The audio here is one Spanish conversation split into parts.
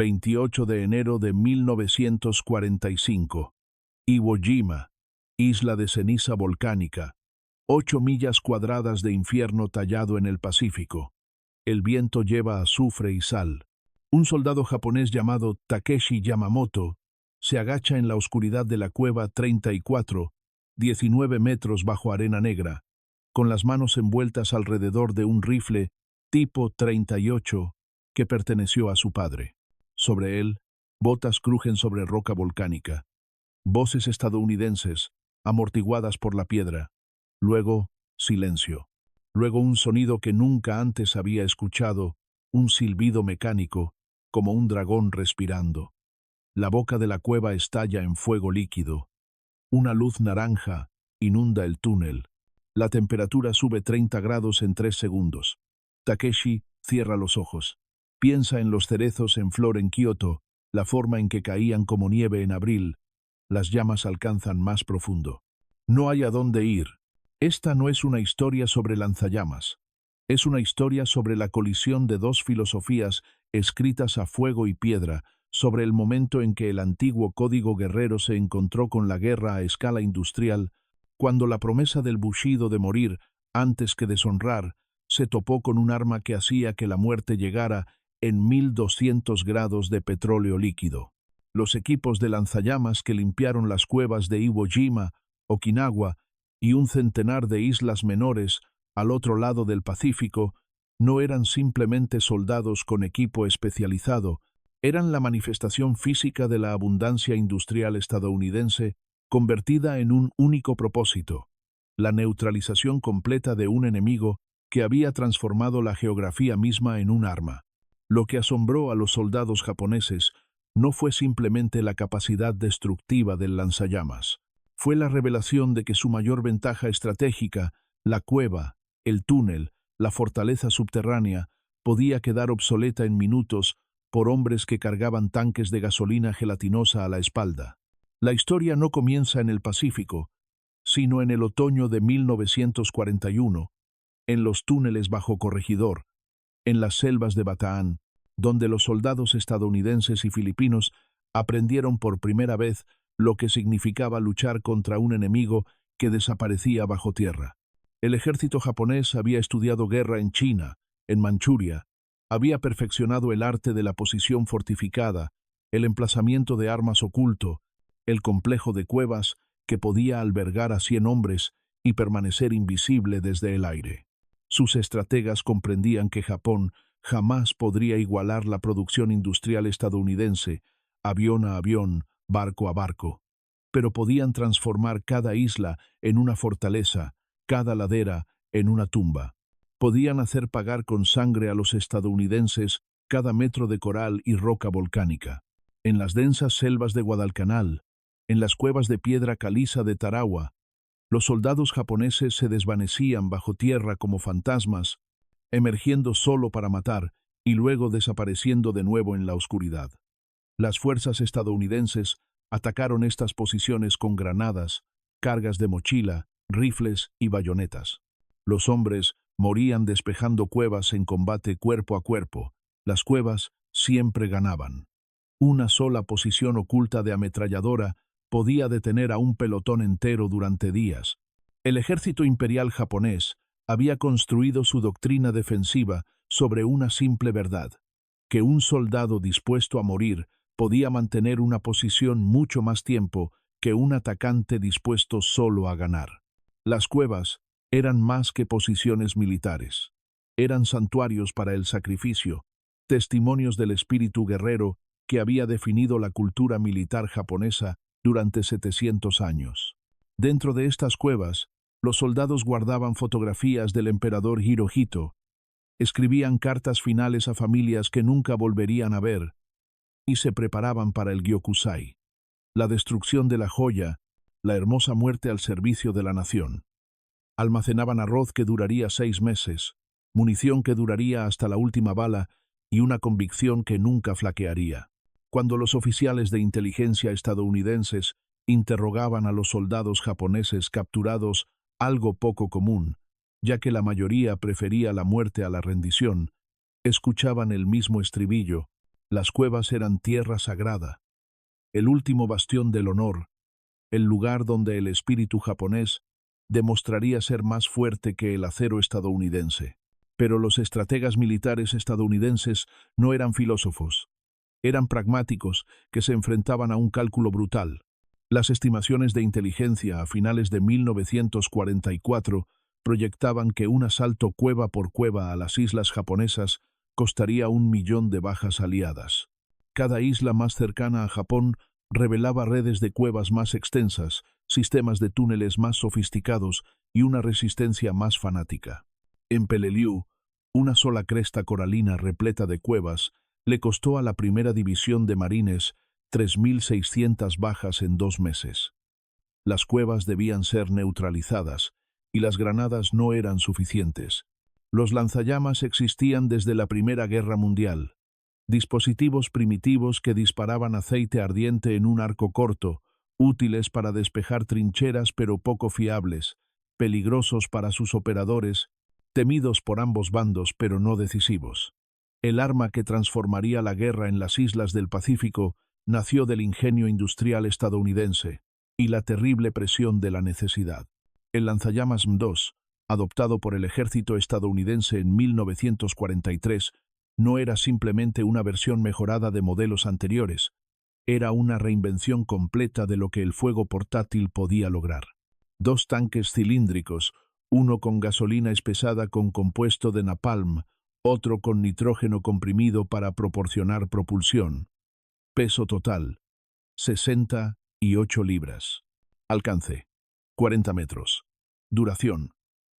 28 de enero de 1945. Iwo Jima, isla de ceniza volcánica. 8 millas cuadradas de infierno tallado en el Pacífico. El viento lleva azufre y sal. Un soldado japonés llamado Takeshi Yamamoto se agacha en la oscuridad de la cueva 34, 19 metros bajo arena negra, con las manos envueltas alrededor de un rifle tipo 38 que perteneció a su padre. Sobre él, botas crujen sobre roca volcánica. Voces estadounidenses, amortiguadas por la piedra. Luego, silencio. Luego un sonido que nunca antes había escuchado, un silbido mecánico, como un dragón respirando. La boca de la cueva estalla en fuego líquido. Una luz naranja inunda el túnel. La temperatura sube 30 grados en 3 segundos. Takeshi cierra los ojos. Piensa en los cerezos en flor en Kioto, la forma en que caían como nieve en abril. Las llamas alcanzan más profundo. No hay a dónde ir. Esta no es una historia sobre lanzallamas. Es una historia sobre la colisión de dos filosofías escritas a fuego y piedra, sobre el momento en que el antiguo código guerrero se encontró con la guerra a escala industrial, cuando la promesa del bushido de morir antes que deshonrar se topó con un arma que hacía que la muerte llegara en 1200 grados de petróleo líquido. Los equipos de lanzallamas que limpiaron las cuevas de Iwo Jima, Okinawa y un centenar de islas menores al otro lado del Pacífico no eran simplemente soldados con equipo especializado, eran la manifestación física de la abundancia industrial estadounidense convertida en un único propósito: la neutralización completa de un enemigo que había transformado la geografía misma en un arma. Lo que asombró a los soldados japoneses no fue simplemente la capacidad destructiva del lanzallamas. Fue la revelación de que su mayor ventaja estratégica, la cueva, el túnel, la fortaleza subterránea, podía quedar obsoleta en minutos por hombres que cargaban tanques de gasolina gelatinosa a la espalda. La historia no comienza en el Pacífico, sino en el otoño de 1941, en los túneles bajo Corregidor, en las selvas de Bataan, donde los soldados estadounidenses y filipinos aprendieron por primera vez lo que significaba luchar contra un enemigo que desaparecía bajo tierra. El ejército japonés había estudiado guerra en China, en Manchuria, había perfeccionado el arte de la posición fortificada, el emplazamiento de armas oculto, el complejo de cuevas que podía albergar a 100 hombres y permanecer invisible desde el aire. Sus estrategas comprendían que Japón jamás podría igualar la producción industrial estadounidense, avión a avión, barco a barco, pero podían transformar cada isla en una fortaleza, cada ladera en una tumba. Podían hacer pagar con sangre a los estadounidenses cada metro de coral y roca volcánica. En las densas selvas de Guadalcanal, en las cuevas de piedra caliza de Tarawa, los soldados japoneses se desvanecían bajo tierra como fantasmas, emergiendo solo para matar y luego desapareciendo de nuevo en la oscuridad. Las fuerzas estadounidenses atacaron estas posiciones con granadas, cargas de mochila, rifles y bayonetas. Los hombres morían despejando cuevas en combate cuerpo a cuerpo. Las cuevas siempre ganaban. Una sola posición oculta de ametralladora podía detener a un pelotón entero durante días. El ejército imperial japonés había construido su doctrina defensiva sobre una simple verdad: que un soldado dispuesto a morir podía mantener una posición mucho más tiempo que un atacante dispuesto solo a ganar. Las cuevas eran más que posiciones militares. Eran santuarios para el sacrificio, testimonios del espíritu guerrero que había definido la cultura militar japonesa durante 700 años. Dentro de estas cuevas, los soldados guardaban fotografías del emperador Hirohito, escribían cartas finales a familias que nunca volverían a ver, y se preparaban para el Gyokusai, la destrucción de la joya, la hermosa muerte al servicio de la nación. Almacenaban arroz que duraría 6 meses, munición que duraría hasta la última bala y una convicción que nunca flaquearía. Cuando los oficiales de inteligencia estadounidenses interrogaban a los soldados japoneses capturados, algo poco común, ya que la mayoría prefería la muerte a la rendición, escuchaban el mismo estribillo: Las cuevas eran tierra sagrada, el último bastión del honor, el lugar donde el espíritu japonés demostraría ser más fuerte que el acero estadounidense. Pero los estrategas militares estadounidenses no eran filósofos, eran pragmáticos que se enfrentaban a un cálculo brutal. Las estimaciones de inteligencia a finales de 1944 proyectaban que un asalto cueva por cueva a las islas japonesas costaría 1 millón de bajas aliadas. Cada isla más cercana a Japón revelaba redes de cuevas más extensas, sistemas de túneles más sofisticados y una resistencia más fanática. En Peleliu, una sola cresta coralina repleta de cuevas le costó a la primera división de marines 3.600 bajas en 2 meses. Las cuevas debían ser neutralizadas y las granadas no eran suficientes. Los lanzallamas existían desde la Primera Guerra Mundial, dispositivos primitivos que disparaban aceite ardiente en un arco corto, útiles para despejar trincheras pero poco fiables, peligrosos para sus operadores, temidos por ambos bandos pero no decisivos. El arma que transformaría la guerra en las islas del Pacífico nació del ingenio industrial estadounidense y la terrible presión de la necesidad. El lanzallamas M2, adoptado por el ejército estadounidense en 1943, no era simplemente una versión mejorada de modelos anteriores, era una reinvención completa de lo que el fuego portátil podía lograr. 2 tanques cilíndricos, uno con gasolina espesada con compuesto de napalm, otro con nitrógeno comprimido para proporcionar propulsión. Peso total, 68 libras. Alcance, 40 metros. Duración,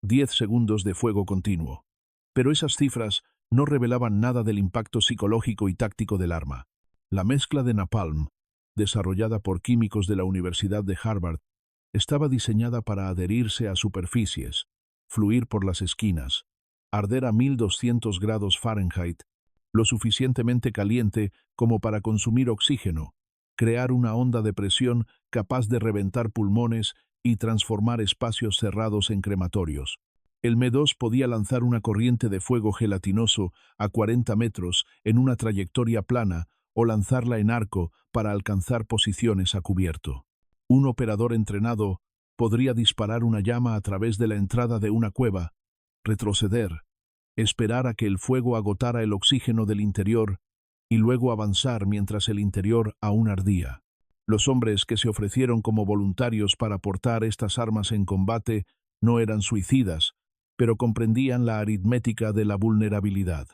10 segundos de fuego continuo. Pero esas cifras no revelaban nada del impacto psicológico y táctico del arma. La mezcla de napalm, desarrollada por químicos de la Universidad de Harvard, estaba diseñada para adherirse a superficies, fluir por las esquinas, arder a 1200 grados Fahrenheit, lo suficientemente caliente como para consumir oxígeno, crear una onda de presión capaz de reventar pulmones y transformar espacios cerrados en crematorios. El M2 podía lanzar una corriente de fuego gelatinoso a 40 metros en una trayectoria plana o lanzarla en arco para alcanzar posiciones a cubierto. Un operador entrenado podría disparar una llama a través de la entrada de una cueva, retroceder, esperar a que el fuego agotara el oxígeno del interior y luego avanzar mientras el interior aún ardía. Los hombres que se ofrecieron como voluntarios para portar estas armas en combate no eran suicidas, pero comprendían la aritmética de la vulnerabilidad.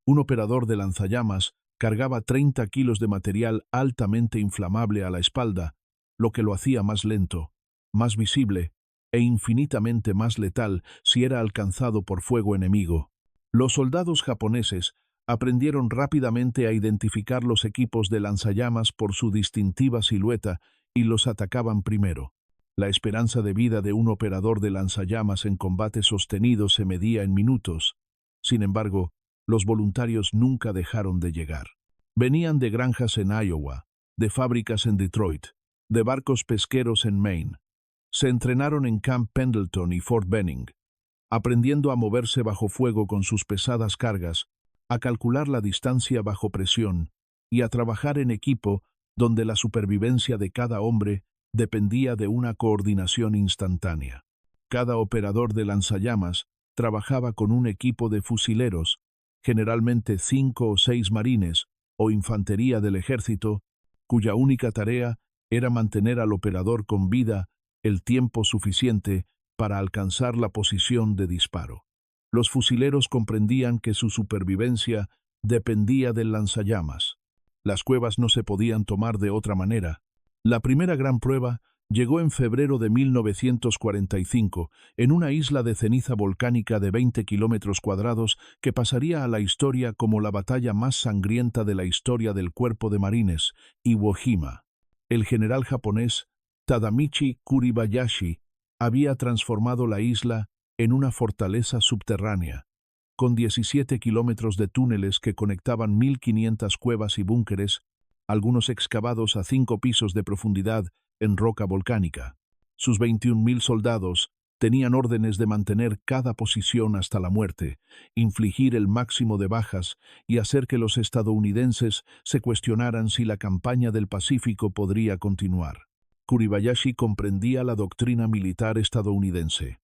Un operador de lanzallamas cargaba 30 kilos de material altamente inflamable a la espalda, lo que lo hacía más lento, más visible e infinitamente más letal si era alcanzado por fuego enemigo. Los soldados japoneses aprendieron rápidamente a identificar los equipos de lanzallamas por su distintiva silueta y los atacaban primero. La esperanza de vida de un operador de lanzallamas en combate sostenido se medía en minutos. Sin embargo, los voluntarios nunca dejaron de llegar. Venían de granjas en Iowa, de fábricas en Detroit, de barcos pesqueros en Maine. Se entrenaron en Camp Pendleton y Fort Benning, aprendiendo a moverse bajo fuego con sus pesadas cargas, a calcular la distancia bajo presión y a trabajar en equipo donde la supervivencia de cada hombre dependía de una coordinación instantánea. Cada operador de lanzallamas trabajaba con un equipo de fusileros, generalmente 5 o 6 marines o infantería del ejército, cuya única tarea era mantener al operador con vida el tiempo suficiente para alcanzar la posición de disparo. Los fusileros comprendían que su supervivencia dependía del lanzallamas. Las cuevas no se podían tomar de otra manera. La primera gran prueba llegó en febrero de 1945 en una isla de ceniza volcánica de 20 kilómetros cuadrados que pasaría a la historia como la batalla más sangrienta de la historia del Cuerpo de Marines, Iwo Jima. El general japonés Tadamichi Kuribayashi había transformado la isla en una fortaleza subterránea, con 17 kilómetros de túneles que conectaban 1.500 cuevas y búnkeres, algunos excavados a 5 pisos de profundidad en roca volcánica. Sus 21.000 soldados Tenían órdenes de mantener cada posición hasta la muerte, infligir el máximo de bajas y hacer que los estadounidenses se cuestionaran si la campaña del Pacífico podría continuar. Kuribayashi comprendía la doctrina militar estadounidense.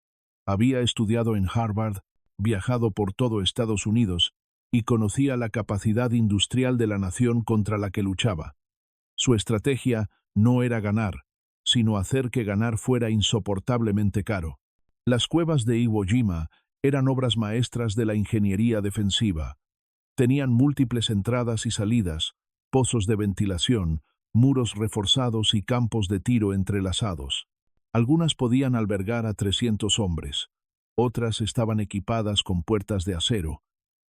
Había estudiado en Harvard, viajado por todo Estados Unidos y conocía la capacidad industrial de la nación contra la que luchaba. Su estrategia no era ganar, sino hacer que ganar fuera insoportablemente caro. Las cuevas de Iwo Jima eran obras maestras de la ingeniería defensiva. Tenían múltiples entradas y salidas, pozos de ventilación, muros reforzados y campos de tiro entrelazados. Algunas podían albergar a 300 hombres. Otras estaban equipadas con puertas de acero.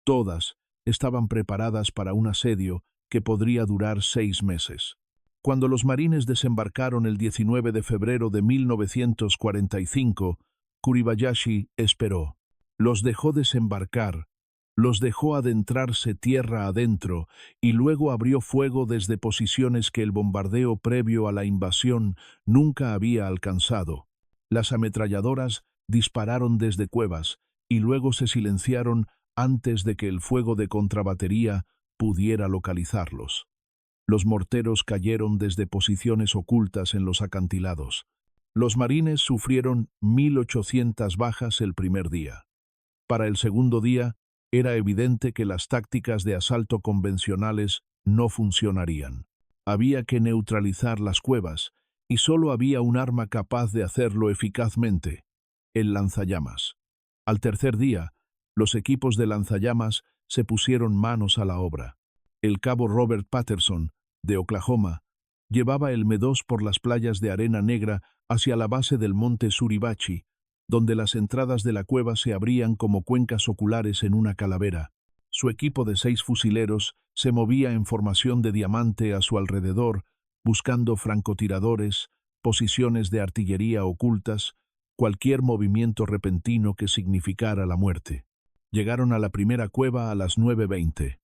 Todas estaban preparadas para un asedio que podría durar 6 meses. Cuando los marines desembarcaron el 19 de febrero de 1945, Kuribayashi esperó. Los dejó desembarcar, los dejó adentrarse tierra adentro y luego abrió fuego desde posiciones que el bombardeo previo a la invasión nunca había alcanzado. Las ametralladoras dispararon desde cuevas y luego se silenciaron antes de que el fuego de contrabatería pudiera localizarlos. Los morteros cayeron desde posiciones ocultas en los acantilados. Los marines sufrieron 1.800 bajas el primer día. Para el segundo día, era evidente que las tácticas de asalto convencionales no funcionarían. Había que neutralizar las cuevas, y solo había un arma capaz de hacerlo eficazmente: el lanzallamas. Al tercer día, los equipos de lanzallamas se pusieron manos a la obra. El cabo Robert Patterson, de Oklahoma, llevaba el M2 por las playas de arena negra hacia la base del monte Suribachi, donde las entradas de la cueva se abrían como cuencas oculares en una calavera. Su equipo de 6 fusileros se movía en formación de diamante a su alrededor, buscando francotiradores, posiciones de artillería ocultas, cualquier movimiento repentino que significara la muerte. Llegaron a la primera cueva a las 9:20.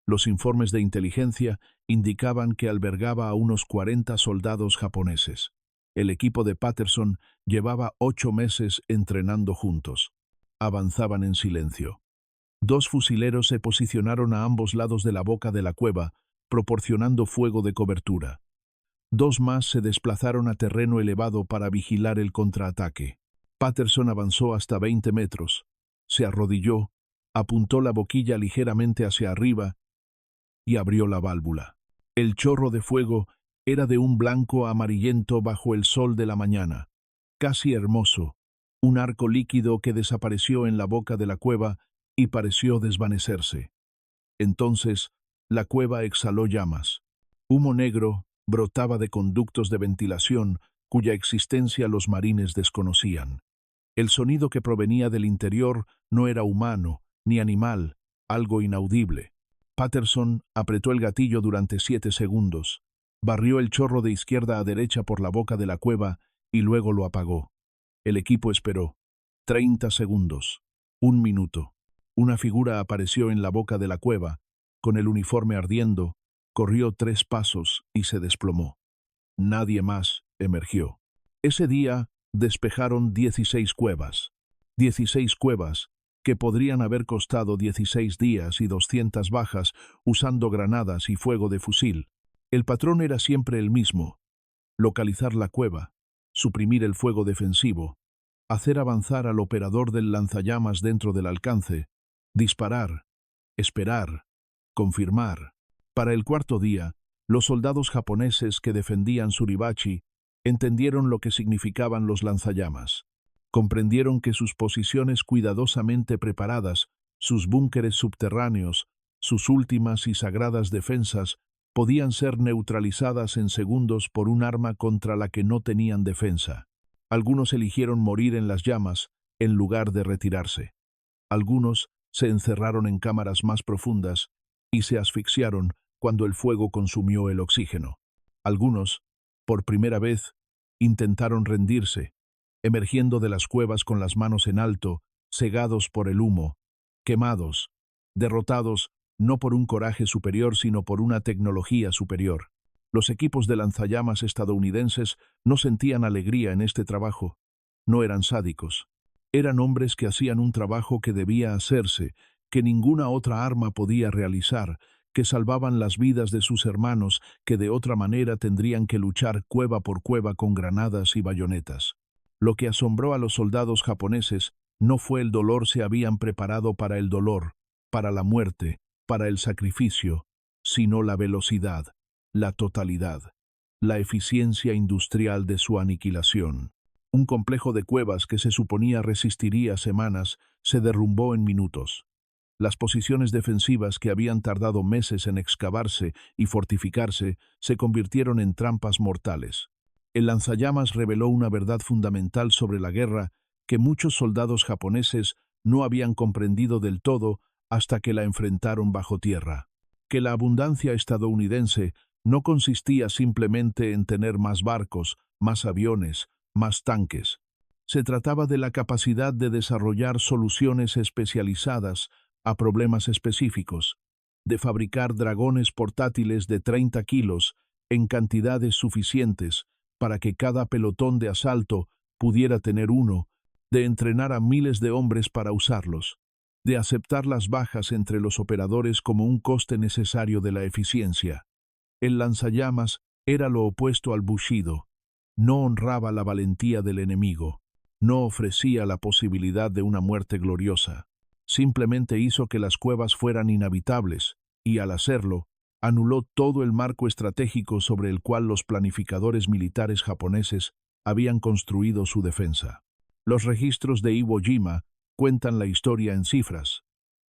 Los informes de inteligencia indicaban que albergaba a unos 40 soldados japoneses. El equipo de Patterson llevaba 8 meses entrenando juntos. Avanzaban en silencio. 2 fusileros se posicionaron a ambos lados de la boca de la cueva, proporcionando fuego de cobertura. 2 más se desplazaron a terreno elevado para vigilar el contraataque. Patterson avanzó hasta 20 metros. Se arrodilló, apuntó la boquilla ligeramente hacia arriba y abrió la válvula. El chorro de fuego era de un blanco amarillento bajo el sol de la mañana, casi hermoso, un arco líquido que desapareció en la boca de la cueva y pareció desvanecerse. Entonces, la cueva exhaló llamas. Humo negro brotaba de conductos de ventilación cuya existencia los marines desconocían. El sonido que provenía del interior no era humano ni animal, algo inaudible. Patterson apretó el gatillo durante 7 segundos, barrió el chorro de izquierda a derecha por la boca de la cueva y luego lo apagó. El equipo esperó. 30 segundos. 1 minuto. Una figura apareció en la boca de la cueva, con el uniforme ardiendo, corrió 3 pasos y se desplomó. Nadie más emergió. Ese día despejaron 16 cuevas. 16 cuevas que podrían haber costado 16 días y 200 bajas usando granadas y fuego de fusil. El patrón era siempre el mismo: localizar la cueva, suprimir el fuego defensivo, hacer avanzar al operador del lanzallamas dentro del alcance, disparar, esperar, confirmar. Para el cuarto día, los soldados japoneses que defendían Suribachi entendieron lo que significaban los lanzallamas. Comprendieron que sus posiciones cuidadosamente preparadas, sus búnkeres subterráneos, sus últimas y sagradas defensas, podían ser neutralizadas en segundos por un arma contra la que no tenían defensa. Algunos eligieron morir en las llamas en lugar de retirarse. Algunos se encerraron en cámaras más profundas y se asfixiaron cuando el fuego consumió el oxígeno. Algunos, por primera vez, intentaron rendirse, emergiendo de las cuevas con las manos en alto, cegados por el humo, quemados, derrotados no por un coraje superior sino por una tecnología superior. Los equipos de lanzallamas estadounidenses no sentían alegría en este trabajo. No eran sádicos, Eran hombres que hacían un trabajo que debía hacerse, que ninguna otra arma podía realizar, que salvaban las vidas de sus hermanos, que de otra manera tendrían que luchar cueva por cueva con granadas y bayonetas. Lo que asombró a los soldados japoneses no fue el dolor, se habían preparado para el dolor, para la muerte, para el sacrificio, sino la velocidad, la totalidad, la eficiencia industrial de su aniquilación. Un complejo de cuevas que se suponía resistiría semanas se derrumbó en minutos. Las posiciones defensivas que habían tardado meses en excavarse y fortificarse se convirtieron en trampas mortales. El lanzallamas reveló una verdad fundamental sobre la guerra que muchos soldados japoneses no habían comprendido del todo hasta que la enfrentaron bajo tierra. Que la abundancia estadounidense no consistía simplemente en tener más barcos, más aviones, más tanques. Se trataba de la capacidad de desarrollar soluciones especializadas a problemas específicos, de fabricar dragones portátiles de 30 kilos en cantidades suficientes para que cada pelotón de asalto pudiera tener uno, de entrenar a miles de hombres para usarlos, de aceptar las bajas entre los operadores como un coste necesario de la eficiencia. El lanzallamas era lo opuesto al bushido. No honraba la valentía del enemigo, no ofrecía la posibilidad de una muerte gloriosa. Simplemente hizo que las cuevas fueran inhabitables, y al hacerlo, anuló todo el marco estratégico sobre el cual los planificadores militares japoneses habían construido su defensa. Los registros de Iwo Jima cuentan la historia en cifras.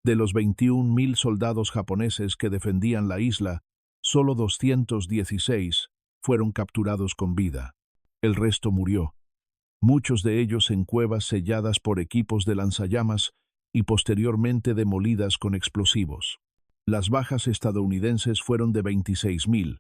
De los 21.000 soldados japoneses que defendían la isla, solo 216 fueron capturados con vida. El resto murió, muchos de ellos en cuevas selladas por equipos de lanzallamas y posteriormente demolidas con explosivos. Las bajas estadounidenses fueron de 26.000,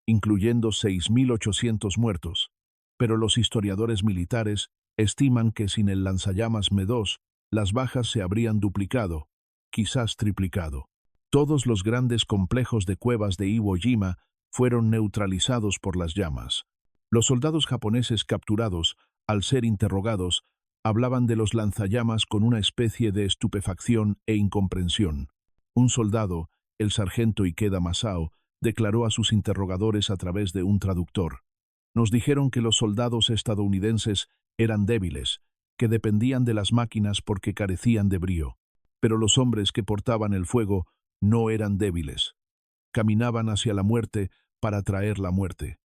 incluyendo 6.800 muertos, pero los historiadores militares estiman que sin el lanzallamas M2, las bajas se habrían duplicado, quizás triplicado. Todos los grandes complejos de cuevas de Iwo Jima fueron neutralizados por las llamas. Los soldados japoneses capturados, al ser interrogados, hablaban de los lanzallamas con una especie de estupefacción e incomprensión. Un soldado, el sargento Ikeda Masao, declaró a sus interrogadores a través de un traductor: «Nos dijeron que los soldados estadounidenses eran débiles, que dependían de las máquinas porque carecían de brío. Pero los hombres que portaban el fuego no eran débiles. Caminaban hacia la muerte para traer la muerte.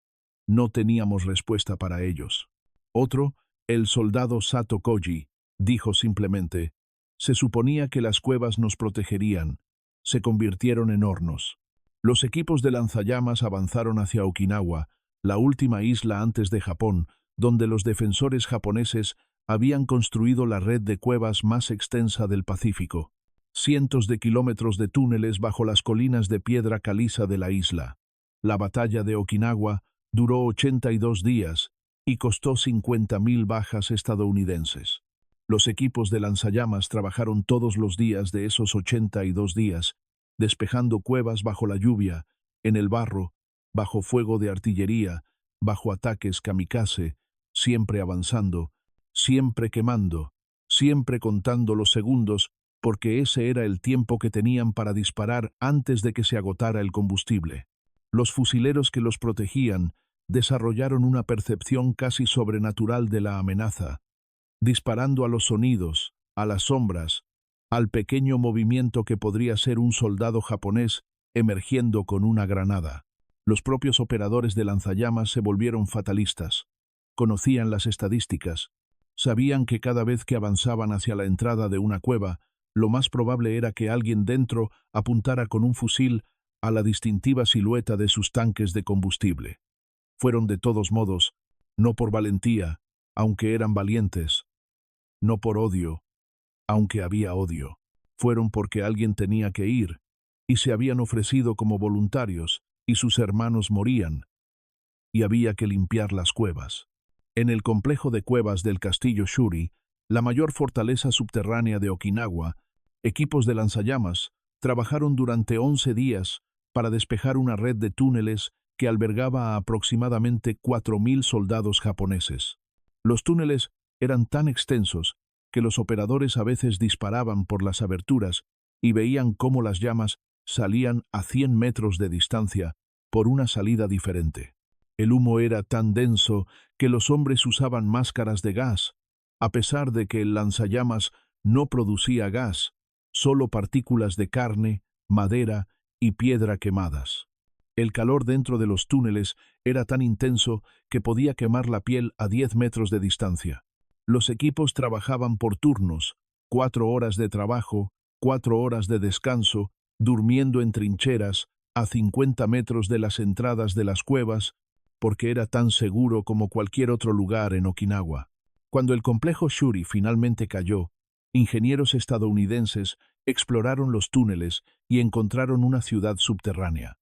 No teníamos respuesta para ellos». Otro, el soldado Sato Koji, dijo simplemente: «Se suponía que las cuevas nos protegerían. Se convirtieron en hornos». Los equipos de lanzallamas avanzaron hacia Okinawa, la última isla antes de Japón, donde los defensores japoneses habían construido la red de cuevas más extensa del Pacífico. Cientos de kilómetros de túneles bajo las colinas de piedra caliza de la isla. La batalla de Okinawa duró 82 días y costó 50.000 bajas estadounidenses. Los equipos de lanzallamas trabajaron todos los días de esos 82 días, despejando cuevas bajo la lluvia, en el barro, bajo fuego de artillería, bajo ataques kamikaze, siempre avanzando, siempre quemando, siempre contando los segundos, porque ese era el tiempo que tenían para disparar antes de que se agotara el combustible. Los fusileros que los protegían desarrollaron una percepción casi sobrenatural de la amenaza, disparando a los sonidos, a las sombras, al pequeño movimiento que podría ser un soldado japonés emergiendo con una granada. Los propios operadores de lanzallamas se volvieron fatalistas. Conocían las estadísticas. Sabían que cada vez que avanzaban hacia la entrada de una cueva, lo más probable era que alguien dentro apuntara con un fusil a la distintiva silueta de sus tanques de combustible. Fueron de todos modos, no por valentía, aunque eran valientes, no por odio, aunque había odio. Fueron porque alguien tenía que ir, y se habían ofrecido como voluntarios, y sus hermanos morían, y había que limpiar las cuevas. En el complejo de cuevas del castillo Shuri, la mayor fortaleza subterránea de Okinawa, equipos de lanzallamas trabajaron durante 11 días para despejar una red de túneles que albergaba a aproximadamente 4.000 soldados japoneses. Los túneles eran tan extensos que los operadores a veces disparaban por las aberturas y veían cómo las llamas salían a 100 metros de distancia por una salida diferente. El humo era tan denso que los hombres usaban máscaras de gas, a pesar de que el lanzallamas no producía gas, solo partículas de carne, madera y piedra quemadas. El calor dentro de los túneles era tan intenso que podía quemar la piel a 10 metros de distancia. Los equipos trabajaban por turnos, 4 horas de trabajo, 4 horas de descanso, durmiendo en trincheras a 50 metros de las entradas de las cuevas, porque era tan seguro como cualquier otro lugar en Okinawa. Cuando el complejo Shuri finalmente cayó, ingenieros estadounidenses exploraron los túneles y encontraron una ciudad subterránea.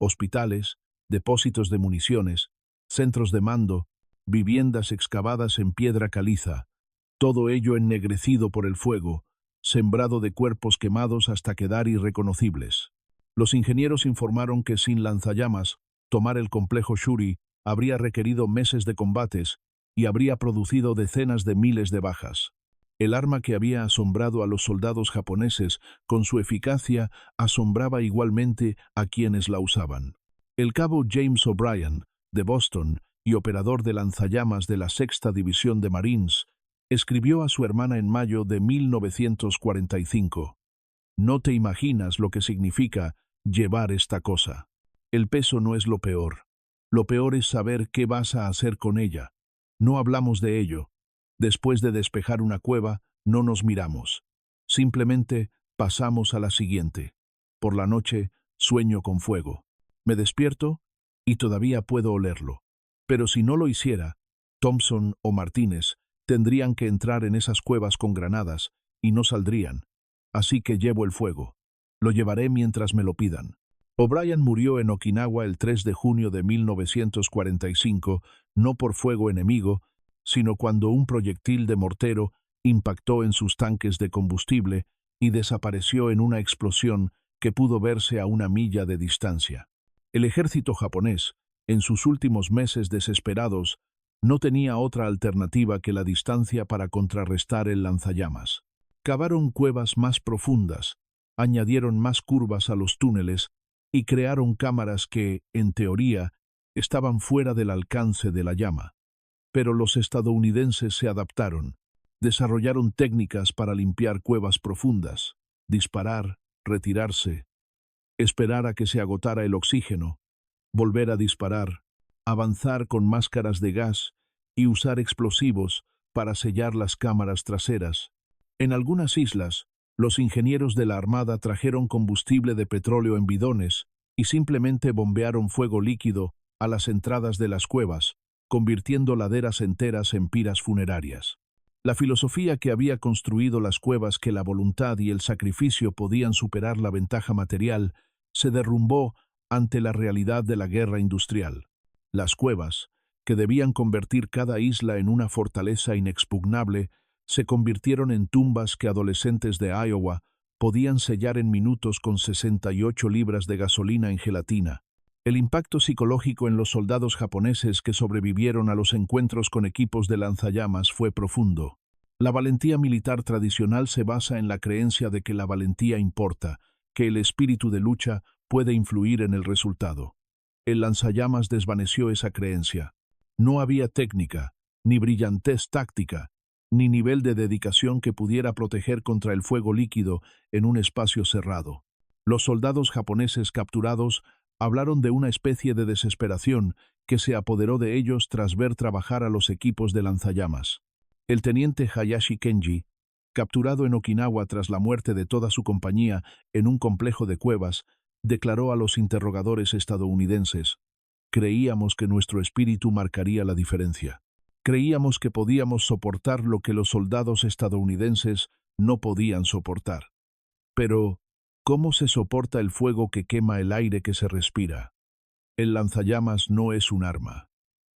Hospitales, depósitos de municiones, centros de mando, viviendas excavadas en piedra caliza, todo ello ennegrecido por el fuego, sembrado de cuerpos quemados hasta quedar irreconocibles. Los ingenieros informaron que sin lanzallamas, tomar el complejo Shuri habría requerido meses de combates y habría producido decenas de miles de bajas. El arma que había asombrado a los soldados japoneses con su eficacia asombraba igualmente a quienes la usaban. El cabo James O'Brien, de Boston y operador de lanzallamas de la Sexta División de Marines, escribió a su hermana en mayo de 1945: «No te imaginas lo que significa llevar esta cosa. El peso no es lo peor. Lo peor es saber qué vas a hacer con ella. No hablamos de ello. Después de despejar una cueva, no nos miramos. Simplemente pasamos a la siguiente. Por la noche, sueño con fuego. Me despierto y todavía puedo olerlo. Pero si no lo hiciera, Thompson o Martínez tendrían que entrar en esas cuevas con granadas y no saldrían. Así que llevo el fuego. Lo llevaré mientras me lo pidan». O'Brien murió en Okinawa el 3 de junio de 1945, no por fuego enemigo, sino cuando un proyectil de mortero impactó en sus tanques de combustible y desapareció en una explosión que pudo verse a 1 milla de distancia. El ejército japonés, en sus últimos meses desesperados, no tenía otra alternativa que la distancia para contrarrestar el lanzallamas. Cavaron cuevas más profundas, añadieron más curvas a los túneles y crearon cámaras que, en teoría, estaban fuera del alcance de la llama. Pero los estadounidenses se adaptaron, desarrollaron técnicas para limpiar cuevas profundas, disparar, retirarse, esperar a que se agotara el oxígeno, volver a disparar, avanzar con máscaras de gas y usar explosivos para sellar las cámaras traseras. En algunas islas, los ingenieros de la Armada trajeron combustible de petróleo en bidones y simplemente bombearon fuego líquido a las entradas de las cuevas, convirtiendo laderas enteras en piras funerarias. La filosofía que había construido las cuevas, que la voluntad y el sacrificio podían superar la ventaja material, se derrumbó ante la realidad de la guerra industrial. Las cuevas, que debían convertir cada isla en una fortaleza inexpugnable, se convirtieron en tumbas que adolescentes de Iowa podían sellar en minutos con 68 libras de gasolina en gelatina. El impacto psicológico en los soldados japoneses que sobrevivieron a los encuentros con equipos de lanzallamas fue profundo. La valentía militar tradicional se basa en la creencia de que la valentía importa, que el espíritu de lucha puede influir en el resultado. El lanzallamas desvaneció esa creencia. No había técnica, ni brillantez táctica, ni nivel de dedicación que pudiera proteger contra el fuego líquido en un espacio cerrado. Los soldados japoneses capturados hablaron de una especie de desesperación que se apoderó de ellos tras ver trabajar a los equipos de lanzallamas. El teniente Hayashi Kenji, capturado en Okinawa tras la muerte de toda su compañía en un complejo de cuevas, declaró a los interrogadores estadounidenses: «Creíamos que nuestro espíritu marcaría la diferencia. Creíamos que podíamos soportar lo que los soldados estadounidenses no podían soportar. Pero, ¿cómo se soporta el fuego que quema el aire que se respira? El lanzallamas no es un arma,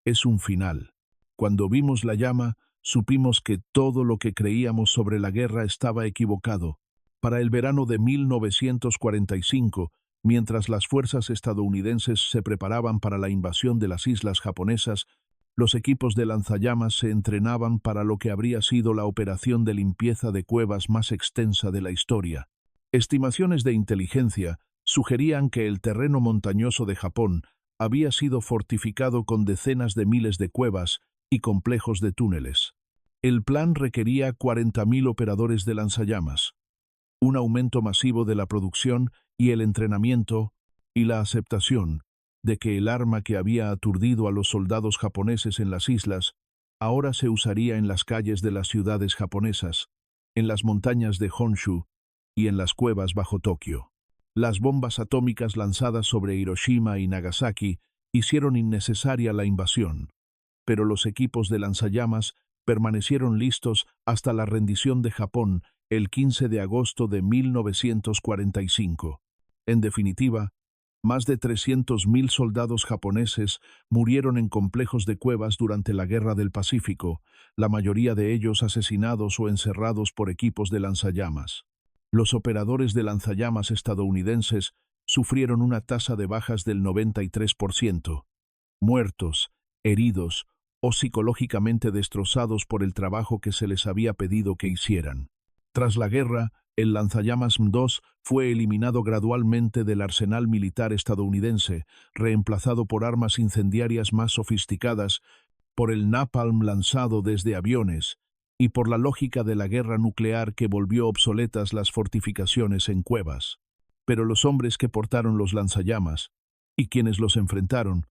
es un final. Cuando vimos la llama, supimos que todo lo que creíamos sobre la guerra estaba equivocado. Para el verano de 1945, mientras las fuerzas estadounidenses se preparaban para la invasión de las islas japonesas, Los equipos de lanzallamas se entrenaban para lo que habría sido la operación de limpieza de cuevas más extensa de la historia. Estimaciones de inteligencia sugerían que el terreno montañoso de Japón había sido fortificado con decenas de miles de cuevas y complejos de túneles. El plan requería 40.000 operadores de lanzallamas, un aumento masivo de la producción y el entrenamiento, y la aceptación de que el arma que había aturdido a los soldados japoneses en las islas ahora se usaría en las calles de las ciudades japonesas, en las montañas de Honshu y en las cuevas bajo Tokio. Las bombas atómicas lanzadas sobre Hiroshima y Nagasaki hicieron innecesaria la invasión, pero los equipos de lanzallamas permanecieron listos hasta la rendición de Japón el 15 de agosto de 1945. En definitiva, más de 300.000 soldados japoneses murieron en complejos de cuevas durante la Guerra del Pacífico, la mayoría de ellos asesinados o encerrados por equipos de lanzallamas. Los operadores de lanzallamas estadounidenses sufrieron una tasa de bajas del 93%, muertos, heridos o psicológicamente destrozados por el trabajo que se les había pedido que hicieran. Tras la guerra, el lanzallamas M2 fue eliminado gradualmente del arsenal militar estadounidense, reemplazado por armas incendiarias más sofisticadas, por el napalm lanzado desde aviones y por la lógica de la guerra nuclear que volvió obsoletas las fortificaciones en cuevas. Pero los hombres que portaron los lanzallamas, y quienes los enfrentaron,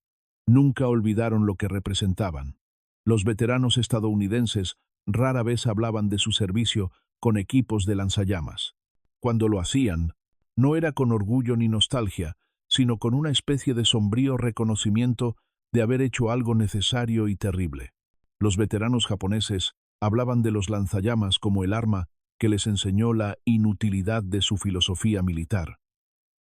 nunca olvidaron lo que representaban. Los veteranos estadounidenses rara vez hablaban de su servicio con equipos de lanzallamas. Cuando lo hacían, no era con orgullo ni nostalgia, sino con una especie de sombrío reconocimiento de haber hecho algo necesario y terrible. Los veteranos japoneses hablaban de los lanzallamas como el arma que les enseñó la inutilidad de su filosofía militar.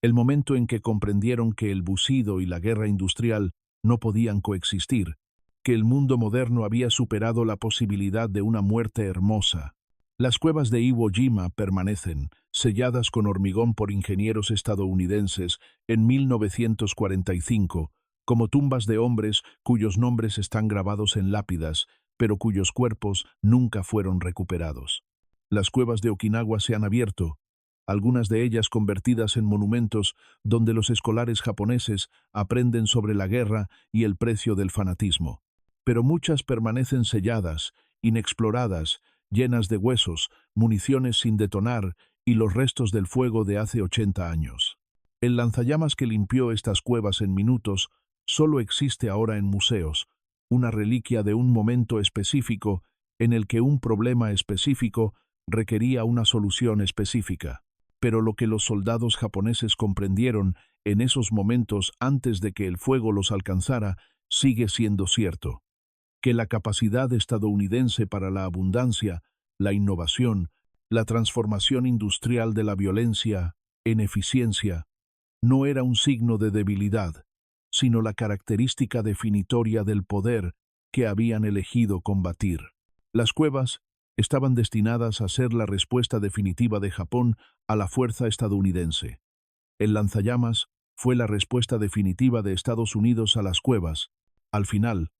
El momento en que comprendieron que el bucido y la guerra industrial no podían coexistir, que el mundo moderno había superado la posibilidad de una muerte hermosa. Las cuevas de Iwo Jima permanecen, selladas con hormigón por ingenieros estadounidenses en 1945, como tumbas de hombres cuyos nombres están grabados en lápidas, pero cuyos cuerpos nunca fueron recuperados. Las cuevas de Okinawa se han abierto, algunas de ellas convertidas en monumentos donde los escolares japoneses aprenden sobre la guerra y el precio del fanatismo. Pero muchas permanecen selladas, inexploradas, llenas de huesos, municiones sin detonar y los restos del fuego de hace 80 años. El lanzallamas que limpió estas cuevas en minutos solo existe ahora en museos, una reliquia de un momento específico en el que un problema específico requería una solución específica. Pero lo que los soldados japoneses comprendieron en esos momentos antes de que el fuego los alcanzara sigue siendo cierto: que la capacidad estadounidense para la abundancia, la innovación, la transformación industrial de la violencia en eficiencia, no era un signo de debilidad, sino la característica definitoria del poder que habían elegido combatir. Las cuevas estaban destinadas a ser la respuesta definitiva de Japón a la fuerza estadounidense. El lanzallamas fue la respuesta definitiva de Estados Unidos a las cuevas. Al final,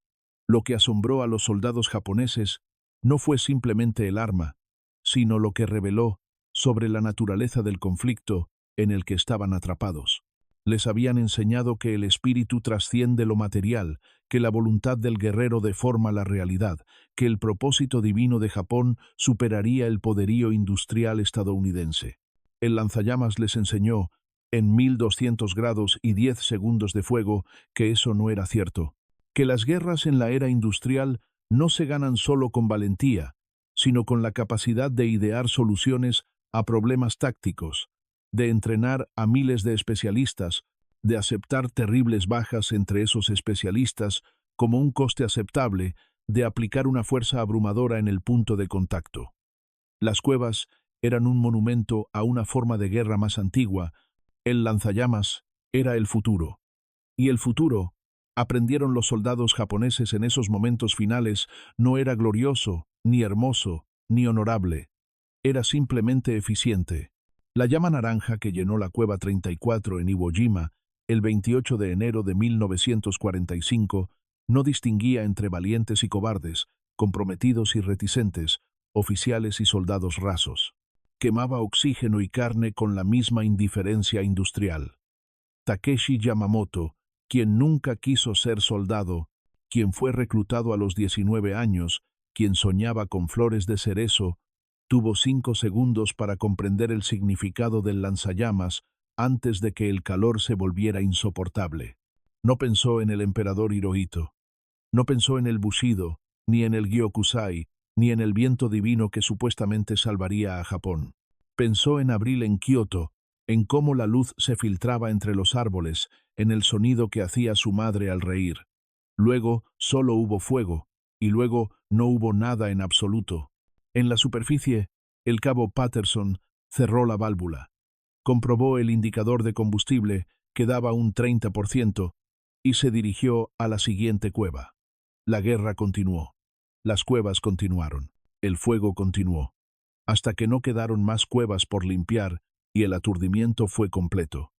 lo que asombró a los soldados japoneses no fue simplemente el arma, sino lo que reveló sobre la naturaleza del conflicto en el que estaban atrapados. Les habían enseñado que el espíritu trasciende lo material, que la voluntad del guerrero deforma la realidad, que el propósito divino de Japón superaría el poderío industrial estadounidense. El lanzallamas les enseñó, en 1200 grados y 10 segundos de fuego, que eso no era cierto, que las guerras en la era industrial no se ganan solo con valentía, sino con la capacidad de idear soluciones a problemas tácticos, de entrenar a miles de especialistas, de aceptar terribles bajas entre esos especialistas como un coste aceptable, de aplicar una fuerza abrumadora en el punto de contacto. Las cuevas eran un monumento a una forma de guerra más antigua. El lanzallamas era el futuro. Y el futuro, aprendieron los soldados japoneses en esos momentos finales, no era glorioso, ni hermoso, ni honorable. Era simplemente eficiente. La llama naranja que llenó la cueva 34 en Iwo Jima el 28 de enero de 1945 No distinguía entre valientes y cobardes, comprometidos y reticentes, oficiales y soldados rasos. Quemaba oxígeno y carne con la misma indiferencia industrial. Takeshi Yamamoto, quien nunca quiso ser soldado, quien fue reclutado a los 19 años, quien soñaba con flores de cerezo, tuvo 5 segundos para comprender el significado del lanzallamas antes de que el calor se volviera insoportable. No pensó en el emperador Hirohito. No pensó en el Bushido, ni en el Gyokusai, ni en el viento divino que supuestamente salvaría a Japón. Pensó en abril en Kioto, en cómo la luz se filtraba entre los árboles, en el sonido que hacía su madre al reír. Luego solo hubo fuego, y luego no hubo nada en absoluto. En la superficie, el cabo Patterson cerró la válvula. Comprobó el indicador de combustible, que daba un 30%, y se dirigió a la siguiente cueva. La guerra continuó. Las cuevas continuaron. El fuego continuó. Hasta que no quedaron más cuevas por limpiar y el aturdimiento fue completo.